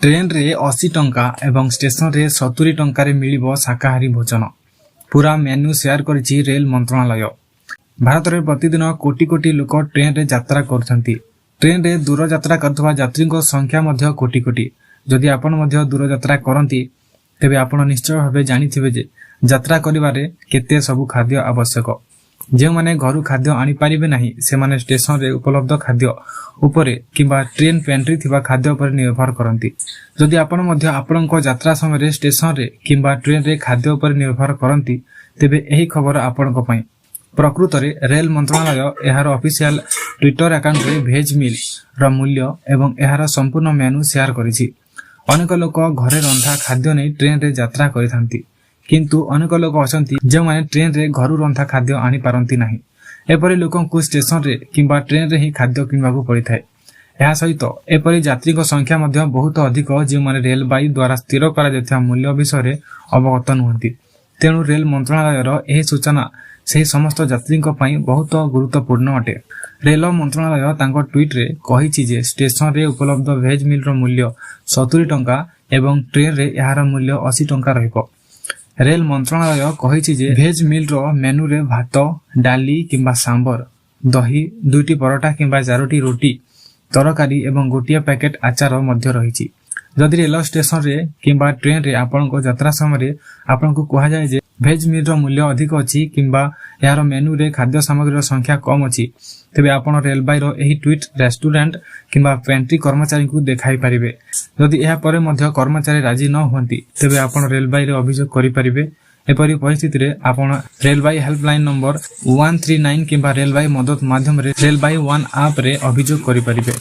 Train रे 80 टंका एवं स्टेशन रे 70 टंका रे मिलिबो शाकाहारी भोजन। पूरा मेन्यू शेयर करिछि रेल मंत्रालय। भारत रे प्रतिदिन कोटी कोटी लोक ट्रेन रे यात्रा करथंती। ट्रेन रे दूर यात्रा करथवा यात्री को संख्या मध्य कोटी कोटी। जदि आपण मध्य दूर यात्रा करंती तेबे आपण निश्चय भाबे जानिथिबे जे यात्रा करिवारे केते सब खाद्य आवश्यक। जे माने घरु खाद्य आनी पारिबे नाही से माने स्टेशन रे उपलब्ध खाद्य उपरे किंबा ट्रेन पेंट्री थिबा खाद्य पर निर्भर करंती। जदि आपण मध्य आपणको यात्रा समय रे स्टेशन रे किंबा ट्रेन रे खाद्य पर निर्भर करंती तेबे एही खबर आपणको पई। प्रकृत रे रेल मंत्रालय एहार ऑफिशियल ट्विटर अकाउंट रे भेज मिल र मूल्य एवं एहार संपूर्ण मेनू शेयर करिछि। अनेक लोक घरे रंधा खाद्य नै ट्रेन रे यात्रा करिथांती, किंतु अनेक लोक अछंती जे माने ट्रेन रे घरु रंधा खाद्य आनी पारंती नाही। एपरि लोकंकु स्टेशन रे किंबा ट्रेन रे ही खाद्य किनबाकू पड़िथाय। एहा सहित एपरि यात्री को संख्या मध्य बहुत अधिक जे माने रेलबाई द्वारा स्थिर करा जायथिया मूल्य विषय रे अवगत नहुंती। तेणु रेल मंत्रालयर एही सूचना से समस्त यात्री को पई बहुत गुरुत्वपूर्ण अटे। रेल मंत्रालय तांको ट्वीट रे कहिछि जे स्टेशन रे उपलब्ध वेज मिल रो मूल्य 70 टंका एवं ट्रेन रे एहार मूल्य 80 टंका रहइबो। रेल मंत्रालय कहिछि जे वेज मिल रो मेनू रे भात, डाली किंबा सांबर, दही, 2टी परोटा किंबा 4टी रोटी, तरकारी एवं गोटिया पैकेट आचार मध्य रहिछि। जदि रेल स्टेशन रे किंबा ट्रेन रे आपनको यात्रा समय रे आपनको कहा जाय जे वेज मिल रो मूल्य अधिक अछि किंबा यार मेनू रे खाद्य सामग्री रो संख्या कम अछि तेबे आपण रेलबाई रो एही ट्वीट रेस्टोरेंट किंबा पेंट्री कर्मचारी को देखाई परिबे। जदि एहा परे मध्य कर्मचारी राजी न होंती तेबे आपण रेलबाई रे अभियोग करि परिबे। एपरि परिस्थिति रे आपण रेलबाई हेल्पलाइन नंबर 139 किंबा रेलबाई मदद माध्यम रे रेलबाई 1 ऐप रे अभियोग करि परिबे।